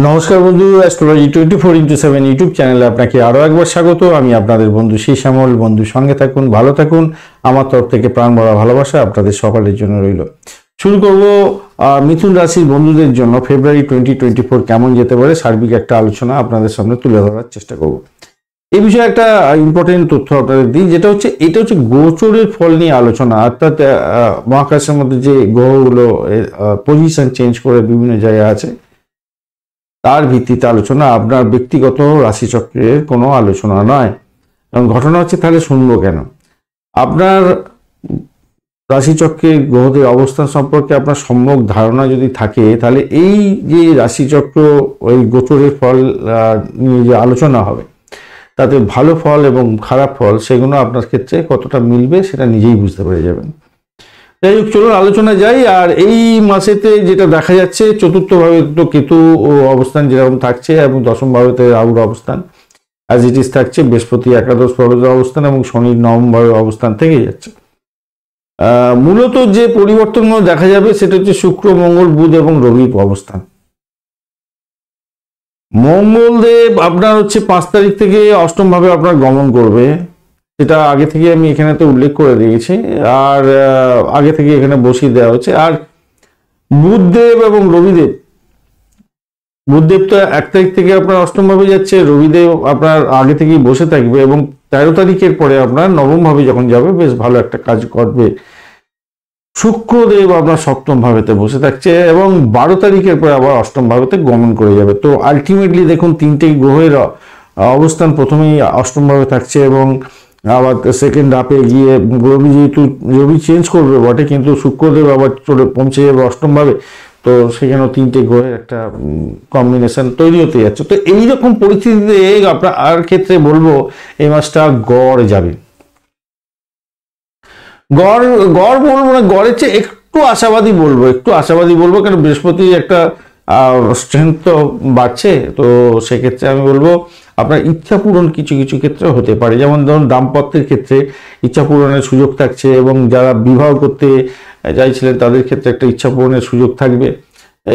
নমস্কার বন্ধু, astrology 24x7 YouTube চ্যানেলে আপনাকে আরও একবার স্বাগত। আমি আপনাদের বন্ধু শ্যামল। বন্ধু সঙ্গে থাকুন, ভালো থাকুন। আমার তরফ থেকে প্রাণ ভরা ভালোবাসা আপনাদের সকলের জন্য রইল। শুরু করব মিথুন রাশির বন্ধুদের জন্য ফেব্রুয়ারি 2024 কেমন যেতে পারে সার্বিক একটা আলোচনা আপনাদের সামনে তুলে ধরার চেষ্টা করব। এই বিষয়ে একটা ইম্পর্টেন্ট তথ্য আপনাদের দিই, যেটা হচ্ছে এটা হচ্ছে গোচরের ফল নিয়ে আলোচনা। অর্থাৎ মহাকাশের মধ্যে যে গ্রহগুলো পজিশন চেঞ্জ করে বিভিন্ন জায়গায় আছে তার ভিত্তিতে আলোচনা, আপনার ব্যক্তিগত রাশিচক্রের কোনো আলোচনা নয়। এবং ঘটনা হচ্ছে, তাহলে শুনবো কেন? আপনার রাশিচক্রের গ্রহদের অবস্থান সম্পর্কে আপনার সম্যক ধারণা যদি থাকে, তাহলে এই যে রাশিচক্র ওই গোচরের ফল নিয়ে যে আলোচনা হবে, তাতে ভালো ফল এবং খারাপ ফল সেগুলো আপনার ক্ষেত্রে কতটা মিলবে সেটা নিজেই বুঝতে পেরে যাবেন। যাই হোক, চলুন আলোচনা যাই। আর এই মাসেতে যেটা দেখা যাচ্ছে, চতুর্থ ভাবে তো কেতু অবস্থান যেরকম থাকছে এবং দশম ভাবেতে রাহুর অবস্থান অ্যাজ ইট ইজ থাকছে, বৃহস্পতি একাদশ ভাবের অবস্থান এবং শনির নবম ভাবের অবস্থান থেকে যাচ্ছে। মূলত যে পরিবর্তনগুলো দেখা যাবে সেটা হচ্ছে শুক্র, মঙ্গল, বুধ এবং রবির অবস্থান। মঙ্গলদেব আপনার হচ্ছে 5 তারিখ থেকে অষ্টম ভাবে আপনার গমন করবে, এটা আগে থেকে আমি এখানে তো উল্লেখ করে দিয়েছি, আর আগে থেকে এখানে বসিয়ে দেওয়া হচ্ছে। আর বুধদেব এবং রবিদেব, বুধদেব তো 1 তারিখ থেকে আপনার অষ্টম ভাবে যাচ্ছে, রবিদেব আপনার আগে থেকেই বসে থাকবে এবং 13 তারিখের পরে আপনার নবম ভাবে যখন যাবে বেশ ভালো একটা কাজ করবে। শুক্রদেব আপনার সপ্তম ভাবেতে বসে থাকছে এবং 12 তারিখের পরে আবার অষ্টম ভাবেতে গমন করে যাবে। তো আলটিমেটলি দেখুন, 3টে গ্রহের অবস্থান প্রথমেই অষ্টম ভাবে থাকছে এবং আবার সেকেন্ড হাফে গিয়ে রবি, যেহেতু রবি চেঞ্জ করবে বটে, কিন্তু শুক্রদেব আবার চলে পৌঁছে যাবে অষ্টম ভাবে। তো সেখানেও 3টে গ্রহের একটা কম্বিনেশন তৈরি হতে যাচ্ছে। তো এইরকম পরিস্থিতিতে আপনার ক্ষেত্রে বলবো এই মাসটা গড় যাবে। গড় গড় বলবো না, গড়ের চেয়ে একটু আশাবাদী বলবো, কারণ বৃহস্পতি একটা স্ট্রেংথ তো বাড়ছে। তো সেক্ষেত্রে আমি বলবো আপনার ইচ্ছা পূরণ কিছু কিছু ক্ষেত্রে হতে পারে। যেমন ধরুন দাম্পত্যের ক্ষেত্রে ইচ্ছা পূরণের সুযোগ থাকছে এবং যারা বিবাহ করতে চাইছিলেন তাদের ক্ষেত্রে একটা ইচ্ছা পূরণের সুযোগ থাকবে।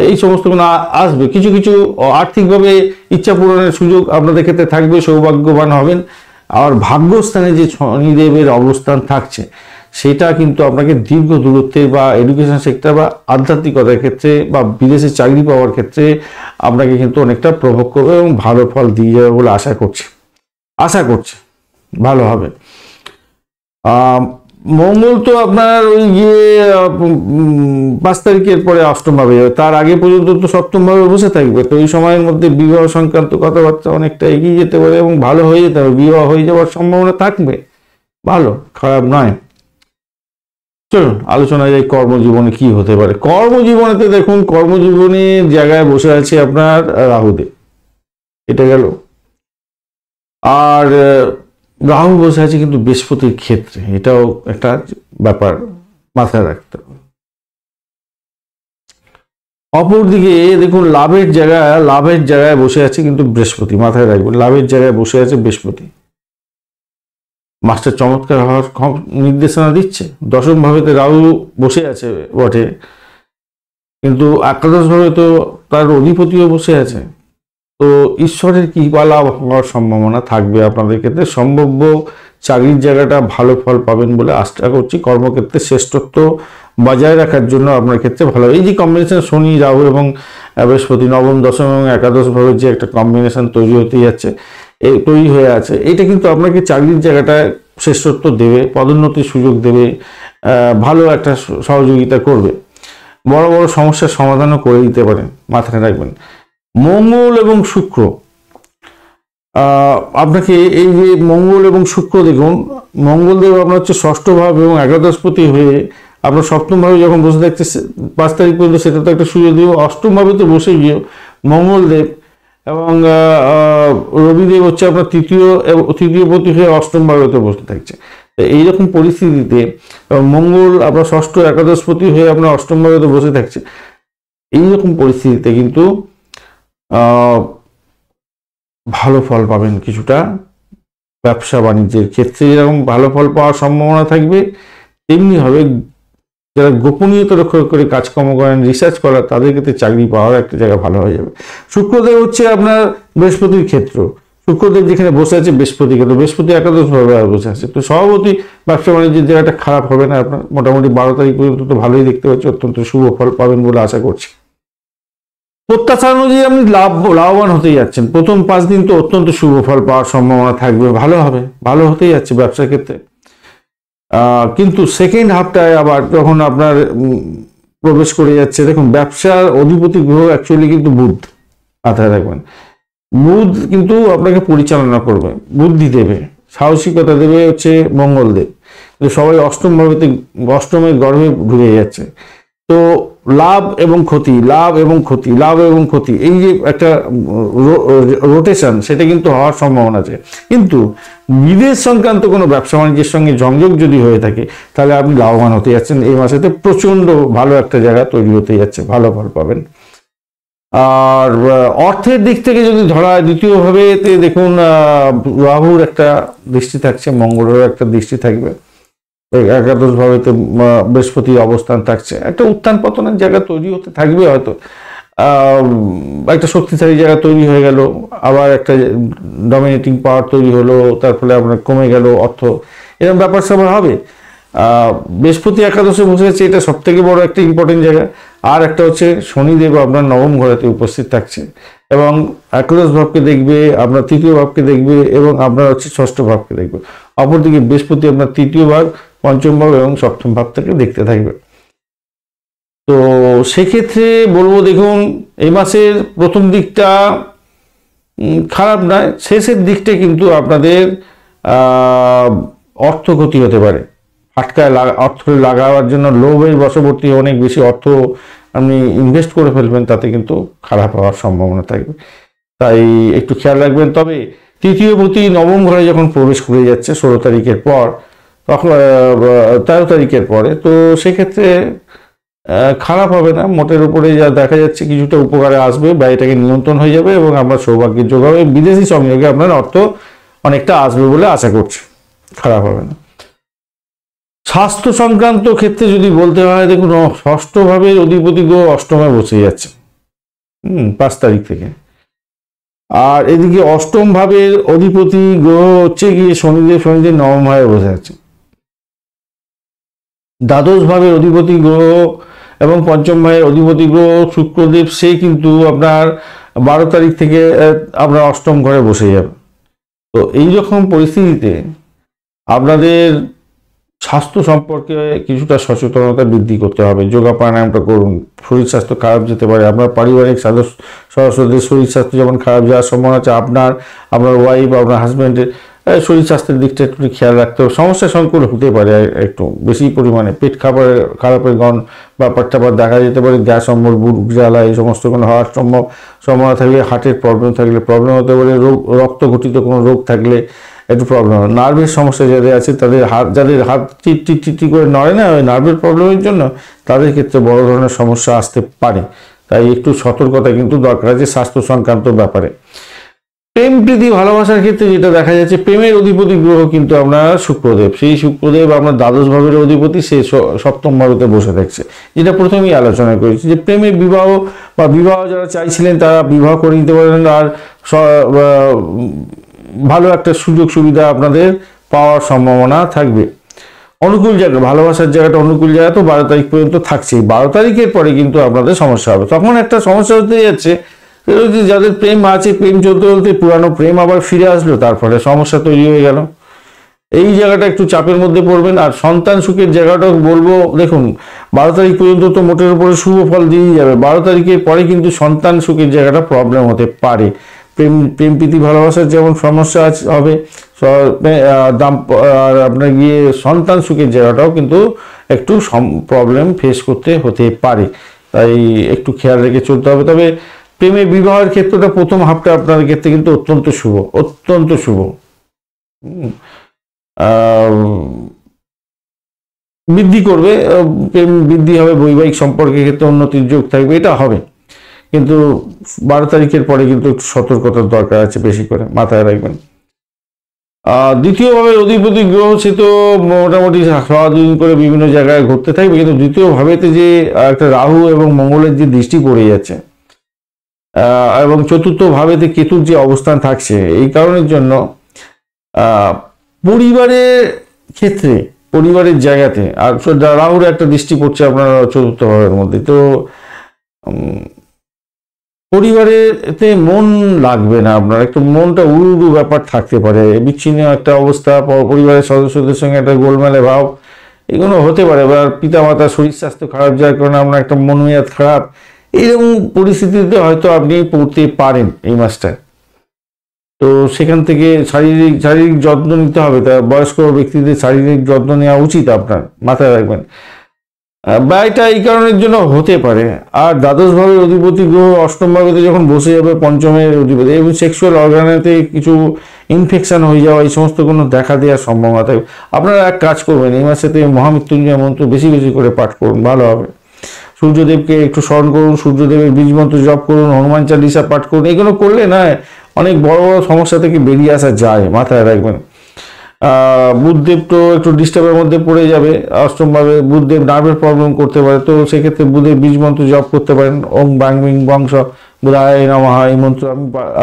এই সমস্ত গুণ আসবে। কিছু কিছু আর্থিকভাবে ইচ্ছা পূরণের সুযোগ আপনাদের ক্ষেত্রে থাকবে, সৌভাগ্যবান হবেন। আর ভাগ্যস্থানে যে শনিদেবের অবস্থান থাকছে সেটা কিন্তু আপনাকে দীর্ঘ দূরত্বে বা এডুকেশন সেক্টর বা আধ্যাত্মিকতার ক্ষেত্রে বা বিদেশে চাকরি পাওয়ার ক্ষেত্রে আপনাকে কিন্তু অনেকটা প্রভাব করবে এবং ভালো ফল দিয়ে যাবে বলে আশা করছে ভালো হবে। মঙ্গল তো আপনার ওই গিয়ে 5 তারিখের পরে অষ্টম ভাবে যাবে, তার আগে পর্যন্ত তো সপ্তম ভাবে বসে থাকবে। তো এই সময়ের মধ্যে বিবাহ সংক্রান্ত কথাবার্তা অনেকটা এগিয়ে যেতে পারে এবং ভালো হয়ে যেতে হবে, বিবাহ হয়ে যাওয়ার সম্ভাবনা থাকবে। ভালো, খারাপ নয়। চলুন আলোচনা যাই কর্মজীবনে কি হতে পারে। কর্মজীবনেতে দেখুন, কর্মজীবনের জায়গায় বসে আছে আপনার রাহুদেব, এটা গেল। আর রাহু বসে আছে কিন্তু বৃহস্পতির ক্ষেত্রে, এটাও একটা ব্যাপার মাথায় রাখতে হবে। অপরদিকে দেখুন লাভের জায়গায় বসে আছে কিন্তু বৃহস্পতি, মাথায় রাখবেন লাভের জায়গায় বসে আছে বৃহস্পতি। মাস্টার চমৎকার হওয়ার নির্দেশনা দিচ্ছে। দশম ভাবেতে রাহু বসে আছে বটে, কিন্তু একাদশ ভাবে তো তার অধিপতিও বসে আছে। তো ঈশ্বরের কৃপা লাভ হওয়ার সম্ভাবনা থাকবে আপনাদের ক্ষেত্রে। সম্ভাব্য চাকরির জায়গাটা ভালো ফল পাবেন বলে আশা করছি। কর্মক্ষেত্রে শ্রেষ্ঠত্ব বজায় রাখার জন্য আপনার ক্ষেত্রে ভালো। এই যে কম্বিনেশন শনি, রাহু এবং বৃহস্পতি নবম, দশম এবং একাদশ ভাবের যে একটা কম্বিনেশন তৈরি হয়ে আছে, এটা কিন্তু আপনাকে চাকরির জায়গাটায় শ্রেষ্ঠত্ব দেবে, পদোন্নতির সুযোগ দেবে, ভালো একটা সহযোগিতা করবে, বড় বড় সমস্যার সমাধানও করে দিতে পারেন, মাথায় রাখবেন। মঙ্গল এবং শুক্র আপনাকে, এই যে মঙ্গল এবং শুক্র দেখুন, মঙ্গলদেব আপনার হচ্ছে ষষ্ঠ ভাব এবং একাদশপতি হয়ে আপনার সপ্তম ভাবে যখন বসে থাকছে 5 তারিখ পর্যন্ত, সেটা তো একটা সুযোগ দিব। অষ্টম ভাবে তো বসে গিয়ে মঙ্গলদেব এবং রবিদেব হচ্ছে আপনার তৃতীয় পতি হয়ে অষ্টম ভাবেতে বসে থাকছে। এইরকম পরিস্থিতিতে মঙ্গল আপনার ষষ্ঠ একাদশপতি হয়ে আপনার অষ্টম ভাবেতে বসে থাকছে। এইরকম পরিস্থিতিতে কিন্তু ভালো ফল পাবেন কিছুটা। ব্যবসা বাণিজ্যের ক্ষেত্রে যেরকম ভালো ফল পাওয়ার সম্ভাবনা থাকবে, তেমনি হবে যারা গোপনীয়তা রক্ষা করে কাজকর্ম করেন, রিসার্চ করার, তাদের ক্ষেত্রে চাকরি পাওয়ার একটা জায়গা ভালো হয়ে যাবে। শুক্রদেব হচ্ছে আপনার বৃহস্পতির ক্ষেত্র, শুক্রদেব যেখানে বসে আছে বৃহস্পতি ক্ষেত্র, বৃহস্পতি একাদশ ভাবে বসে আছে, তো স্বভাবতই ব্যবসা বাণিজ্যের জায়গাটা খারাপ হবে না আপনার। মোটামুটি 12 তারিখ পর্যন্ত তো ভালোই দেখতে পাচ্ছি, অত্যন্ত শুভ ফল পাবেন বলে আশা করছি। প্রত্যাশা অনুযায়ী আপনি লাভবান হতে যাচ্ছেন। প্রথম 5 দিন তো অত্যন্ত শুভ ফল পাওয়ার সম্ভাবনা থাকবে, ভালো হবে, ভালো হতেই যাচ্ছে ব্যবসার ক্ষেত্রে। কিন্তু সেকেন্ড হাফটায় আবার যখন আপনার প্রবেশ করে যাচ্ছে, দেখুন ব্যবসার অধিপতি গ্রহ অ্যাকচুয়ালি কিন্তু বুধ, মাথায় রাখবেন। বুধ কিন্তু আপনাকে পরিচালনা করবে, বুদ্ধি দেবে, সাহসিকতা দেবে হচ্ছে মঙ্গলদেব। সবাই অষ্টমের গর্ভে ঢুকে যাচ্ছে। তো লাভ এবং ক্ষতি, লাভ এবং ক্ষতি, লাভ এবং ক্ষতি, এই যে একটা রোটেশন, সেটা কিন্তু হওয়ার সম্ভাবনা আছে। কিন্তু বিদেশ সংক্রান্ত কোনো ব্যবসা বাণিজ্যের সঙ্গে সংযোগ যদি হয়ে থাকে, তাহলে আপনি লাভবান হতে যাচ্ছেন। এই মাসেতে প্রচন্ড ভালো একটা জায়গা তৈরি হতে যাচ্ছে, ভালো ফল পাবেন। আর অর্থের দিক থেকে যদি ধরা হয়, দ্বিতীয়ভাবে দেখুন রাহুর একটা দৃষ্টি থাকছে, মঙ্গলেরও একটা দৃষ্টি থাকবে, একাদশ ভাবেতে বৃহস্পতির অবস্থান থাকছে। একটা উত্থান পতনের জায়গা তৈরি হতে থাকবে, হয়তো একটা শক্তিশালী জায়গা তৈরি হয়ে গেল, আবার একটা ডমিনেটিং পাওয়ার তৈরি হলো, তার ফলে আপনার কমে গেল অর্থ, এরকম ব্যাপার স্যাপার হবে। বৃহস্পতি একাদশে বসে আছে, এটা সব থেকে বড় একটা ইম্পর্টেন্ট জায়গা। আর একটা হচ্ছে শনিদেব আপনার নবম ঘরেতে উপস্থিত থাকছে এবং একাদশ ভাবকে দেখবে, আপনার তৃতীয় ভাবকে দেখবে এবং আপনার হচ্ছে ষষ্ঠ ভাবকে দেখবে। অপরদিকে বৃহস্পতি আপনার তৃতীয় ভাব, পঞ্চম ভাব এবং সপ্তম ভাব থেকে দেখতে থাকবে। তো সেক্ষেত্রে বলবো, দেখুন এই মাসের প্রথম দিকটা খারাপ নয়, শেষের দিকটা কিন্তু আপনাদের অর্থ ক্ষতি হতে পারে। ফাটকায় অর্থ লাগাবার জন্য লোভের বশবর্তী অনেক বেশি অর্থ আপনি ইনভেস্ট করে ফেলবেন, তাতে কিন্তু খারাপ হওয়ার সম্ভাবনা থাকবে, তাই একটু খেয়াল রাখবেন। তবে তৃতীয় প্রতি নবম ঘরে যখন প্রবেশ করে যাচ্ছে 16 তারিখের পর, তখন 13 তারিখের পরে, তো সেক্ষেত্রে খারাপ হবে না। মোটের উপরে যা দেখা যাচ্ছে কিছুটা উপকারে আসবে, ব্যয়টাকে নিয়ন্ত্রণ হয়ে যাবে এবং আপনার সৌভাগ্যের যোগ হবে। বিদেশি সংযোগে আপনার অর্থ অনেকটা আসবে বলে আশা করছি, খারাপ হবে না। স্বাস্থ্য সংক্রান্ত ক্ষেত্রে যদি বলতে হয়, দেখুন ষষ্ঠ ভাবের অধিপতি গ্রহ অষ্টমে বসে যাচ্ছে 5 তারিখ থেকে। আর এদিকে অষ্টম ভাবের অধিপতি গ্রহ হচ্ছে গিয়ে শনিদেব নবম ভাবে বসে আছে। দ্বাদশ ভাবের অধিপতি গ্রহ এবং পঞ্চম ভাবের অধিপতি গ্রহ শুক্রদেব, সে কিন্তু আপনার 12 তারিখ থেকে আপনার অষ্টম ঘরে বসে যাবে। তো এই রকম পরিস্থিতিতে আপনাদের স্বাস্থ্য সম্পর্কে কিছুটা সচেতনতা বৃদ্ধি করতে হবে। যোগা প্রাণায়ামটা করুন, শরীর স্বাস্থ্য খারাপ যেতে পারে। আপনার পারিবারিক সদস্যদের শরীর স্বাস্থ্য যেমন খারাপ যাওয়ার সম্ভাবনা আছে, আপনার ওয়াইফ, আপনার হাজব্যান্ডের শরীর স্বাস্থ্যের দিকটা একটু খেয়াল রাখতে হবে। সমস্যা সংকুল হতে পারে একটু বেশি পরিমাণে, পেট খারাপের ব্যাপারটা দেখা যেতে পারে, গ্যাস অম্বল, বুক জ্বালা, এই সমস্ত কোনো হওয়ার সম্ভাবনা থাকলে, হার্টের প্রবলেম থাকলে প্রবলেম হতে পারে, রক্ত ঘটিত কোনো রোগ থাকলে একটু প্রবলেম হয়। নার্ভের সমস্যা যাদের আছে, যাদের হাত টি করে নড়ে না, ওই নার্ভের প্রবলেমের জন্য তাদের ক্ষেত্রে বড় ধরনের সমস্যা আসতে পারে। তাই একটু সতর্কতা কিন্তু দরকার আছে স্বাস্থ্য সংক্রান্ত ব্যাপারে। প্রেম প্রীতি ভালোবাসার ক্ষেত্রে যেটা দেখা যাচ্ছে, প্রেমের অধিপতি গ্রহ কিন্তু আপনার শুক্রদেব, সেই শুক্রদেব আপনার দ্বাদশ ভাবের অধিপতি, সে সপ্তম ভাবেতে বসে থাকছে। যেটা প্রথমেই আলোচনা করেছি যে প্রেমে বিবাহ যারা চাইছিলেন তারা বিবাহ করে নিতে পারেন। আর ভালো একটা সুযোগ সুবিধা আপনাদের পাওয়ার সম্ভাবনা থাকবে। অনুকূল জায়গা, ভালোবাসার জায়গাটা অনুকূল জায়গা তো 12 তারিখ পর্যন্ত থাকছেই। 12 তারিখের পরে কিন্তু আপনাদের সমস্যা হবে। তখন একটা সমস্যা হতে যাচ্ছে, যাদের প্রেম আছে, প্রেম চলতে চলতে পুরানো প্রেম আবার ফিরে আসলো, তার ফলে সমস্যা তৈরি হয়ে গেল। এই জায়গাটা একটু চাপের মধ্যে পড়বেন। আর সন্তান সুখের জায়গাটা বলবো, দেখুন 12 তারিখ পর্যন্ত তো মোটের উপরে শুভ ফল দিয়ে যাবে। 12 তারিখের পরে কিন্তু সন্তান সুখের জায়গাটা প্রবলেম হতে পারে। প্রেম প্রীতি ভালোবাসার যেমন সমস্যা হবে, আর আপনার গিয়ে সন্তান সুখের জায়গাটাও কিন্তু একটু প্রবলেম ফেস করতে হতে পারে, তাই একটু খেয়াল রেখে চলতে হবে। তবে প্রেমে বিবাহের ক্ষেত্রটা প্রথম হাফটা আপনাদের ক্ষেত্রে কিন্তু অত্যন্ত শুভ, অত্যন্ত শুভ। বৃদ্ধি করবে, প্রেম বৃদ্ধি হবে, বৈবাহিক সম্পর্কের ক্ষেত্রে উন্নতির যোগ থাকবে, এটা হবে। কিন্তু 12 তারিখের পরে কিন্তু একটু সতর্কতার দরকার আছে, বেশি করে মাথায় রাখবেন। দ্বিতীয়ভাবে অধিপতি গ্রহ সে তো মোটামুটি 2.5 করে বিভিন্ন জায়গায় ঘুরতে থাকবে, কিন্তু দ্বিতীয় ভাবেতে যে একটা রাহু এবং মঙ্গলের যে দৃষ্টি পড়ে যাচ্ছে এবং চতুর্থ ভাবেতে কেতুর যে অবস্থান থাকছে, এই কারণের জন্য পরিবারের ক্ষেত্রে, পরিবারের জায়গাতে, আর রাহুর একটা দৃষ্টি পড়ছে আপনার চতুর্থ ভাবের মধ্যে, তো পরিবারেতে মন লাগবে না আপনার, একটু মনটা উড়ু উড়ু ব্যাপার থাকতে পারে, বিচ্ছিন্ন একটা অবস্থা, পরিবারের সদস্যদের সঙ্গে একটা গোলমেলে ভাব, এগুলো হতে পারে। এবার পিতা মাতার শরীর স্বাস্থ্য খারাপ যার কারণে আপনার একটা মন মেজাজ খারাপ, এইরকম পরিস্থিতিতে হয়তো আপনি পড়তে পারেন এই মাসটা। তো সেখান থেকে শারীরিক যত্ন নিতে হবে, তা বয়স্ক ব্যক্তিদের শারীরিক যত্ন নেওয়া উচিত আপনার, মাথায় রাখবেন। ব্যয়টা এই কারণের জন্য হতে পারে। আর দ্বাদশ ভাবের অধিপতি গ্রহ অষ্টম ভাবেতে যখন বসে যাবে পঞ্চমের অধিপতি, এবং সেক্সুয়াল অর্গানেতে কিছু ইনফেকশন হয়ে যাওয়া, এই সমস্ত কোনো দেখা দেওয়ার সম্ভাবনা থাকে। আপনারা এক কাজ করবেন, এই মাসেতে মহামৃত্যুঞ্জয় মন্ত্র বেশি বেশি করে পাঠ করুন, ভালো হবে। সূর্যদেবকে একটু স্মরণ করুন, সূর্যদেবের বীজ মন্ত্র জপ করুন, হনুমান চালিসা পাঠ করুন, এগুলো করলে না অনেক বড় বড় সমস্যা থেকে বেরিয়ে আসা যায়, মাথায় রাখবেন। বুধদেব তো একটু ডিস্টার্বের মধ্যে পড়ে যাবে অষ্টমভাবে, বুধদেব নার্ভের প্রবলেম করতে পারে, তো সেক্ষেত্রে বুধের বীজ মন্ত্র জপ করতে পারেন, ওম বাং বিং বংশ বুধায় নমঃ, এই মন্ত্র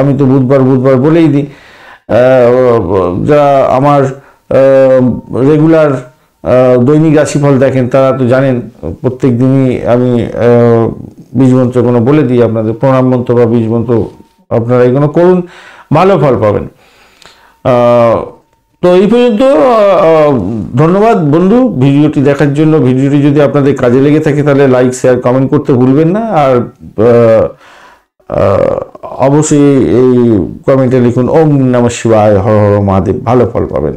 আমি তো বুধবার বলেই দিই। যারা আমার রেগুলার দৈনিক রাশিফল দেখেন তারা তো জানেন প্রত্যেক দিনই আমি বীজ মন্ত্র কোনো বলে দিই আপনাদের, প্রণাম মন্ত্র বা বীজ মন্ত্র, আপনারা এগুলো করুন, ভালো ফল পাবেন। তো এই পর্যন্ত। ধন্যবাদ বন্ধু ভিডিওটি দেখার জন্য। ভিডিওটি যদি আপনাদের কাজে লেগে থাকে তাহলে লাইক শেয়ার কমেন্ট করতে ভুলবেন না, আর অবশ্যই এই কমেন্টে লিখুন ওম নমঃ শিবায়, হর হর মহাদেব, ভালো ফল পাবেন।